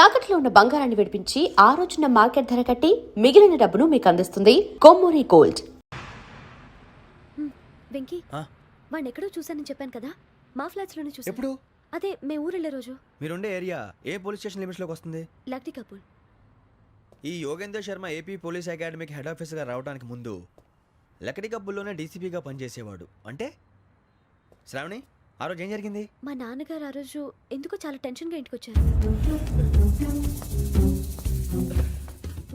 తాకట్లో ఉన్న బంగారాన్ని విడిపించి ఆ రోజున మార్కెట్ ధర కట్టి మిగిలిన డబ్బును మీకు అందిస్తుంది కొమ్మూరి గోల్డ్. వెంకీ, వాడిని ఎక్కడో చూశానని చెప్పాను కదా, మా ఫ్లాట్స్ లోనే చూసాను. ఎప్పుడు? అదే మేము ఊరెళ్ళే రోజు. మీరుండే ఏరియా ఏ పోలీస్ స్టేషన్ లిమిట్స్ లోకి వస్తుంది? లక్టీ కపూర్. ఈ యోగేందర్ శర్మ ఏపీ పోలీస్ అకాడమీకి హెడ్ ఆఫీసర్గా రావడానికి ముందు లకడి కబ్బుల్లోనే డీసీపీగా పనిచేసేవాడు. అంటే శ్రావణి, ఆ రోజు ఏం జరిగింది? మా నాన్నగారు ఆ రోజు ఎందుకో చాలా టెన్షన్గా ఇంటికి వచ్చారు.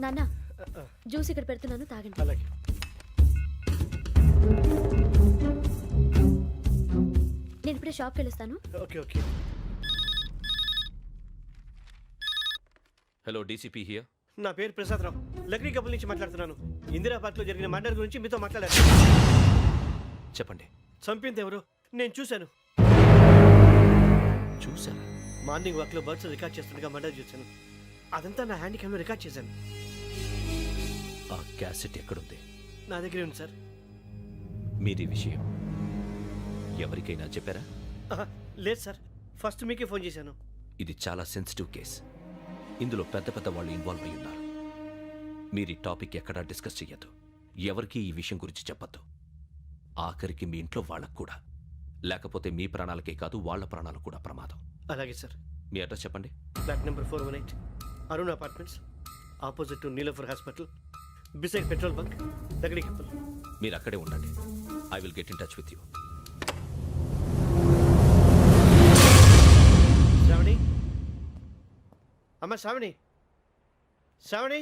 నాన్న, జ్యూస్ ఇక్కడ పెడుతున్నాను, తాగండి. నేను ఇప్పుడే షాప్కి వెళ్ళొస్తాను. Hello, DCP here. నా పేరు ప్రసాదరావు, లక్డీ కపుల్ నుంచి మాట్లాడుతున్నాను. ఇందిరా పార్క్ లో జరిగిన మర్డర్ గురించి మీతో మాట్లాడారు. చెప్పండి. చంపింది ఎవరు? నేను చూశాను. చూశాను. మార్నింగ్ వాక్ లో బర్డ్స్ రికార్డ్ చేస్తుండగా మర్డర్ చూశాను. అదంతా నా హ్యాండ్ క్యామ్ లో రికార్డ్ చేశాను. ఆ క్యాసెట్ ఎక్కడుంది? నా దగ్గరే ఉంది సార్. మీరు ఈ విషయం ఎవరికైనా చెప్పారా? లేదు సార్, ఫస్ట్ మీకే ఫోన్ చేశాను. ఇది చాలా సెన్సిటివ్ కేస్. ఇందులో పెద్ద పెద్ద వాళ్ళు ఇన్వాల్వ్ అయి ఉన్నారు. మీరు ఈ టాపిక్ ఎక్కడా డిస్కస్ చెయ్యొద్దు. ఎవరికి ఈ విషయం గురించి చెప్పొద్దు. ఆఖరికి మీ ఇంట్లో వాళ్ళకు కూడా. లేకపోతే మీ ప్రాణాలకే కాదు, వాళ్ళ ప్రాణాలు కూడా ప్రమాదం. అలాగే సార్. మీ అడ్రస్ చెప్పండి. Flat number 418, Arun apartments, opposite to Niloufer hospital, beside petrol bunk, Lakdikapul. మీరు అక్కడే ఉండండి. I will get in touch with you. Sravani, అమ్మ శ్రావణి, శ్రావణి.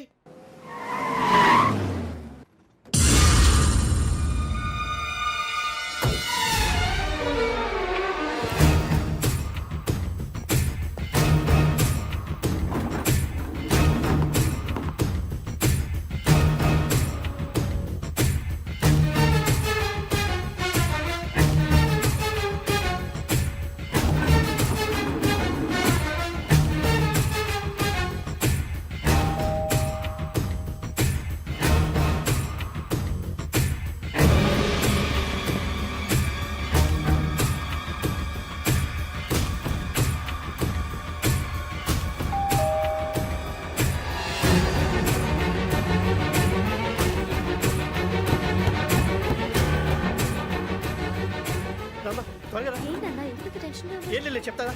ఏంటన్నా ఎందుకు టెన్షన్? ఏం లేదు, చెప్తారా?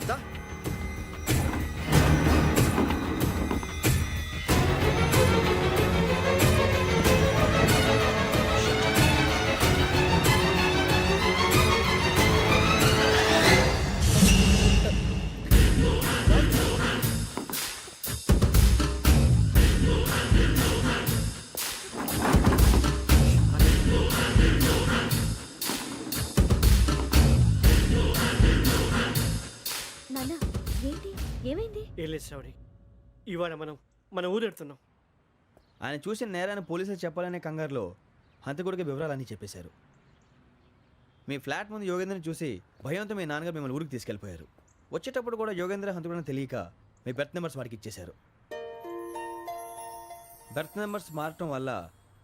దా. ఏం లేదు శ్రావణి, ఇవాళ మన ఊరు వెళ్తున్నాం. ఆయన చూసిన నేరాన్ని పోలీసులు చెప్పాలనే కంగారులో హంతకుడికి వివరాలన్నీ చెప్పేశారు. మీ ఫ్లాట్ ముందు యోగేంద్రని చూసి భయంతో మీ నాన్నగారు మిమ్మల్ని ఊరికి తీసుకెళ్ళిపోయారు. వచ్చేటప్పుడు కూడా యోగేంద్ర హంతకుడని తెలియక మీ బెర్త్ నెంబర్స్ వాడికి ఇచ్చేశారు. బెర్త్ నెంబర్స్ మారటం వల్ల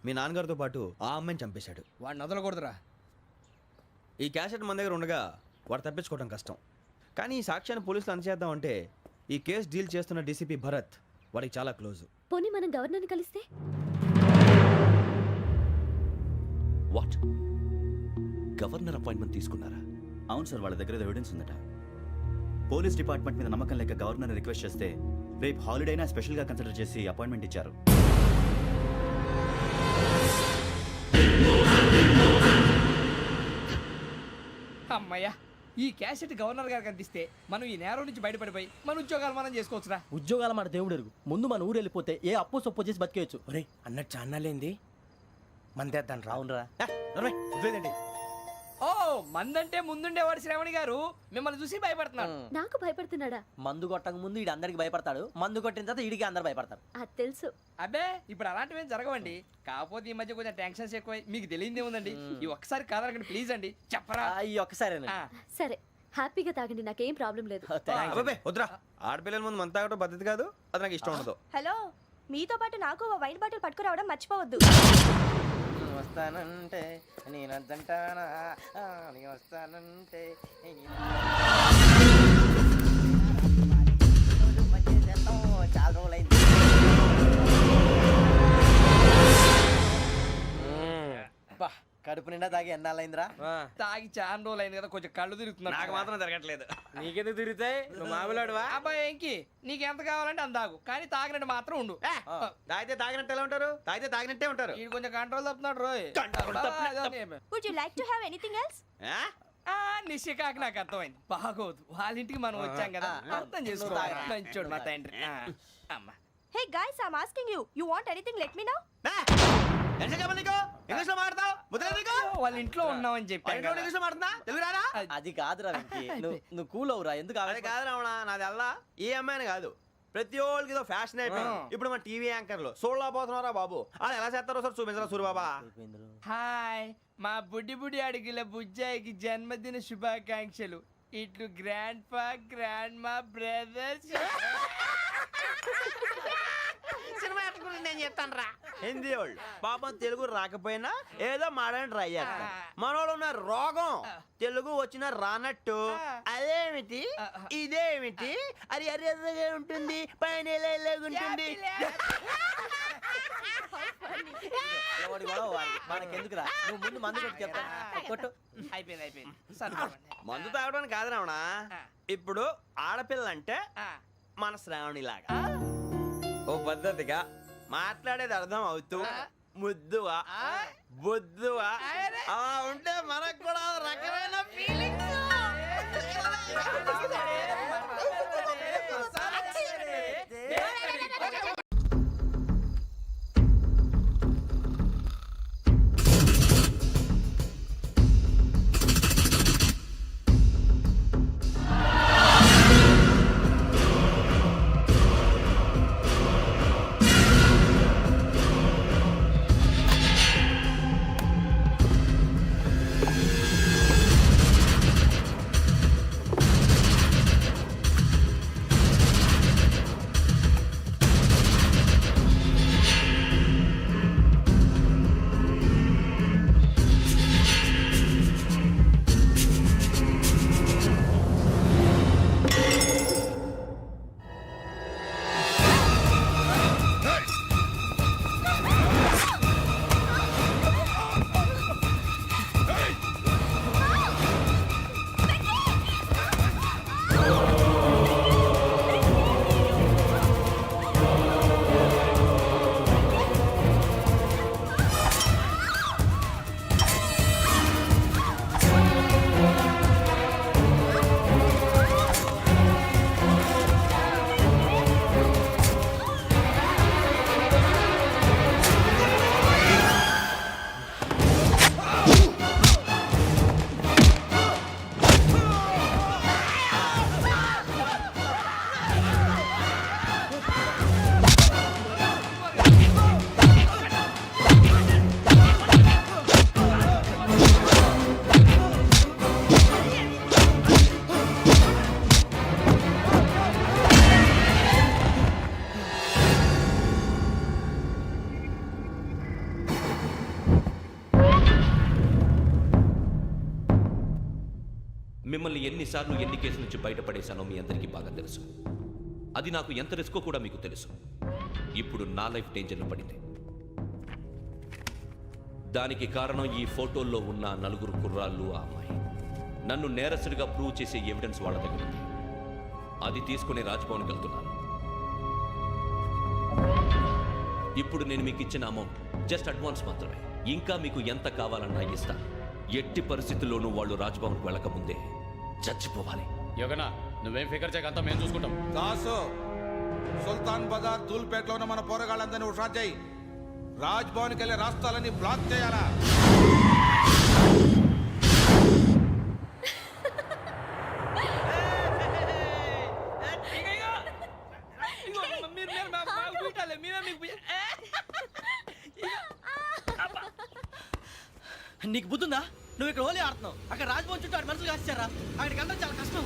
మీ నాన్నగారితో పాటు ఆ అమ్మాయిని చంపేశాడు. వాడిని వదలకూడదురా. ఈ క్యాసెట్ మన దగ్గర ఉండగా వాడు తప్పించుకోవడం కష్టం. కానీ ఈ సాక్ష్యాన్ని పోలీసులు అందజేద్దామంటే ఈ కేసు డీల్ చేస్తున్న డీసీపీ భరత్ వాడికి చాలా క్లోజ్. పోనీ మనం గవర్నర్ని కలిస్తే? వాట్? గవర్నర్ అపాయింట్మెంట్ తీసుకున్నారా? అవును సార్, వాళ్ళ దగ్గర ఎవిడెన్స్ ఉందట. పోలీస్ డిపార్ట్మెంట్ మీద నమ్మకం లేక గవర్నర్ రిక్వెస్ట్ చేస్తే రేపు హాలిడేనా స్పెషల్గా కన్సిడర్ చేసి అపాయింట్మెంట్ ఇచ్చారు. అమ్మయ్యా, ఈ క్యాసెట్ గవర్నర్ గారికి అందిస్తే మనం ఈ నేరం నుంచి బయటపడిపోయి మన ఉద్యోగాలు మనం చేసుకోవచ్చురా. ఉద్యోగాల మాట దేవుడు ఎరుగు. ముందు మన ఊరు వెళ్ళిపోతే ఏ అప్పు సొప్పు చేసి బతికేయచ్చు. ఒరే అన్నట్టు చాన్నాలేంది మందేద్దాను రావునరా. వదిలేదండి. ఓ, మందంటే ముందుండేవాడు శ్రావణి గారు మిమ్మల్ని చూసి భయపడుతున్నాడు. నాకు భయపడుతున్నాడా? మందు కొట్టక ముందు ఈడు అందరికి భయపడతాడు, మందు కొట్టిన తర్వాత ఈడికి అందరు భయపడతారు. అది తెలుసు. అబ్బే, ఇప్పుడు అలాంటివి ఏం జరగవండి. కాకపోతే ఈ మధ్య కొంచెం టెన్షన్స్ ఎక్కువై మీకు తెలియదే ఉందండి. ఈ ఒక్కసారి కాదనకండి ప్లీజ్ అండి, చెప్పరా? ఈ ఒక్కసారి సరే, హ్యాపీగా తాగండి, నాకేం ప్రాబ్లం లేదు. వద్దురా, ఆడపిల్లల ముందు మంత తాగడం పద్ధతి కాదు, అది నాకు ఇష్టం ఉండదు. హలో, మీతో పాటు నాకు వైన్ బాటిల్ పట్టుకురావడం మర్చిపోవద్దు. వస్తానంటే నేనంటానా, నీ వస్తానంటే కడుపు నిండా తాగి ఎన్నాళ్ళైందిరా? తాగి చాలా రోజులు అయింది కదా, కొంచెం కళ్ళు తిరుగుతున్నా. నాకు మాత్రం తిరగట్లేదు. నీకెందుకు తిరుగుతాయి? నువ్వు మామూలుడువా? అబ్బాయి ఏంకి నీకు ఎంత కావాలంటే అంత తాగు, కానీ తాగినట్టు మాత్రం ఉండు. తాగితే తాగినట్టు ఎలా ఉంటారు? తాగితే తాగినట్టే ఉంటారు. వీడు కొంచెం కంట్రోల్ తప్పుతున్నాడు రోయ్. Would you like to have anything else? నిశ్చికాకి నాకు అర్థమైంది, బాగోదు. వాళ్ళ ఇంటికి మనం వచ్చాం కదా, అర్థం చేసుకోవాలి. మంచోడు మా తండ్రి. అమ్మ hey guys, I am asking you, you want anything let me know? English లో మాట్లాడతావు? ముద్ర నీకు? వాళ్ళ ఇంట్లో ఉన్నామని చెప్పాను కదా. ఇంగ్లీష్ లో మాట్లాడుతున్నా? తెలుగు రాదా? అది కాదురా వెంకీ, నువ్వు కూల్ అవురా. ఎందుకు అదే కాదు రావణ, నాది అల్లా ఈ అమ్మాయిని కాదు, ప్రతి ఒళ్ళకి ఏదో ఫ్యాషన్ అయిపోయింది. ఇప్పుడు మన టీవీ యాంకర్లు సోళ్ళ పోతున్నారా బాబు, అది ఎలా చేస్తారో సార్ చూపించరా సూరిబాబా. హాయ్, మా బుడ్డి బుడి అడిగిల బుజ్జాయికి జన్మదిన శుభాకాంక్షలు. ఇట్లు గ్రాండ్ ఫా గ్రాండ్ మా బ్రదర్స్. సినిమా గురించి నేను చెప్తాను రా. హిందీ వాళ్ళు పాపం తెలుగు రాకపోయినా ఏదో మాడని ట్రై చేస్తారు. మనోళ్ళు ఉన్న రోగం తెలుగు వచ్చిన రానట్టు అదేమిటి ఇదేమిటి అది అరిగా ఉంటుంది, పైన ఉంటుంది. మనకెందుకురా, నువ్వు ముందు మందు కొట్టి చెప్తా. కొట్టు. అయిపోయింది. మందు తాగడానికి కాదు రావణ, ఇప్పుడు ఆడపిల్ల అంటే మన శ్రావణి లాగా ఓ పద్ధతిగా మాట్లాడేది అర్థం అవుతూ ముద్దువా బొద్దువా అలా ఉంటే మనకు కూడా రకమైన ఫీలింగ్స్. మిమ్మల్ని ఎన్నిసార్లు ఎన్ని కేసుల నుంచి బయటపడేశానో మీ అందరికీ బాగా తెలుసు. అది నాకు ఎంత రిస్కో కూడా మీకు తెలుసు. ఇప్పుడు నా లైఫ్ డేంజర్లో పడింది. దానికి కారణం ఈ ఫోటోల్లో ఉన్న 4 కుర్రాళ్ళు, ఆ అమ్మాయి. నన్ను నేరస్తుడిగా ప్రూవ్ చేసే ఎవిడెన్స్ వాళ్ళ దగ్గర ఉంది. అది తీసుకుని రాజ్భవన్కి వెళ్తున్నాను. ఇప్పుడు నేను మీకు ఇచ్చిన అమౌంట్ జస్ట్ అడ్వాన్స్ మాత్రమే. ఇంకా మీకు ఎంత కావాలన్నా ఇస్తాను. ఎట్టి పరిస్థితుల్లోనూ వాళ్ళు రాజ్భవన్కి వెళ్ళకముందే చచ్చిపోవాలి. యోగనా, నువ్వేం ఫికర్ చేయకంతా మేము చూసుకుంటాం. దాసు, సుల్తాన్ బజార్ ధూల్పేటలో ఉన్న మన పోరగాళ్ళందరినీ ఉషార్ చేయి. రాజ్ భవన్కి వెళ్ళే రాష్ట్రాలన్నీ బ్లాక్ చేయాలా? నీకు బుద్ధుందా? నువ్వు ఇక్కడ హోలీ ఆడుతున్నావు, అక్కడ రాజ్భవన్ చుట్టూ ఆడు మనుషులు కాస్తారా? అక్కడికి వెళ్ళడం చాలా కష్టం.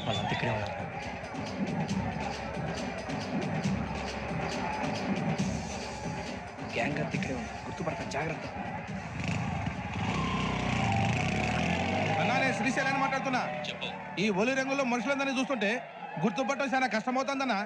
వాళ్ళంతా ఇక్కడే ఉన్నారు. గ్యాంగ్ జాగ్రత్త, ఇక్కడే ఉంది, గుర్తుపడతాను, జాగ్రత్త. అన్నా నేను శ్రీశైలాన్ని మాట్లాడుతున్నా. చెప్పు. ఈ ఒలి రంగులో మనుషులందరినీ చూస్తుంటే గుర్తుపట్టడం చాలా కష్టమవుతుందన్నా.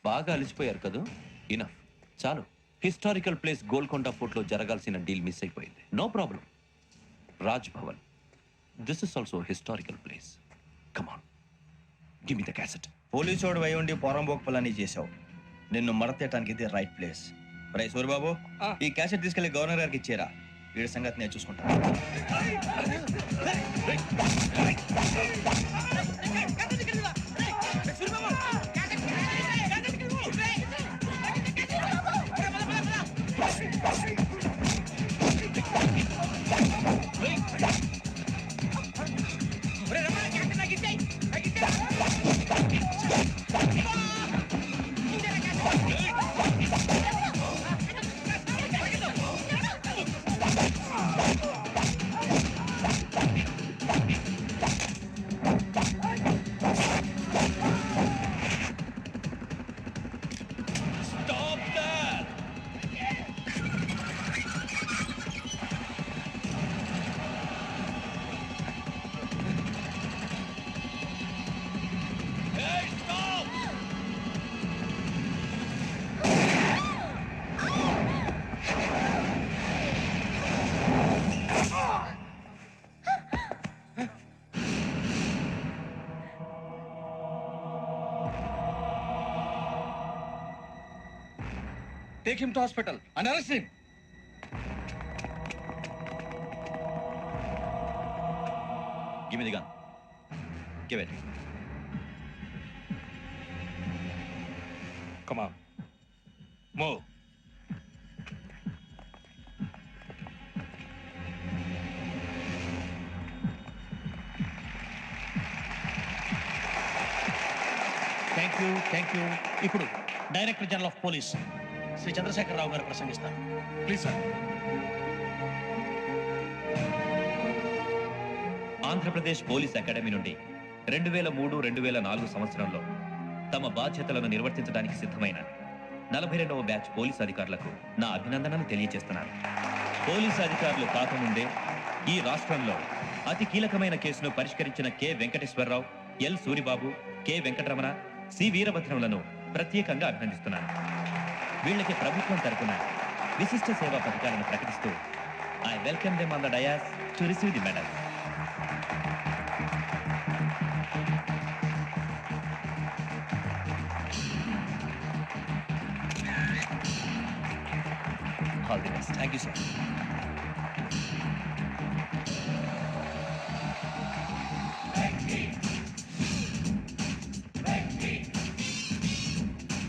బాగా అలిసిపోయారు కదా, ఇనఫ్, చాలు. హిస్టారికల్ ప్లేస్ గోల్కొండ ఫోర్ట్లో జరగాల్సిన డీల్ మిస్ అయిపోయింది. No problem. Raj Bhavan, this is also historical place. Come on, give me the cassette. పోలీసోడు అయి ఉండి పోరంబోక్ పని చేసావు. నిన్ను మడతేయటానికి ఇది రైట్ ప్లేస్. రై సూరిబాబు, ఈ క్యాసెట్ తీసుకెళ్లి గవర్నర్ గారికి ఇచ్చేరా. వీడి సంగతి నేను చూసుకుంటాను. Take him to hospital and arrest him. Give me the gun. Give it. Come on. Move. Thank you. ఇప్పుడు director general of police Shri Chandrasekhararao గారు ప్రసంగిస్తారు. Please, sir. Andhra Pradesh police academy నుండి 2003-2004 సంవత్సరంలో తమ బాధ్యతలను నిర్వర్తించడానికి సిద్ధమైన 42వ బ్యాచ్ పోలీస్ అధికారులకు నా అభినందనలు తెలియజేస్తున్నాను. పోలీసు అధికారులు కాకముందే ఈ రాష్ట్రంలో అతి కీలకమైన కేసును పరిష్కరించిన K Venkateswararao, L Suribabu, K Venkataramana, C వీరభద్రములను ప్రత్యేకంగా అభినందిస్తున్నాను. వీళ్ళకి ప్రభుత్వం తరపున విశిష్ట సేవా పథకాలను ప్రకటిస్తూ I welcome them on the dais to receive the medal. All the best. Thank you sir.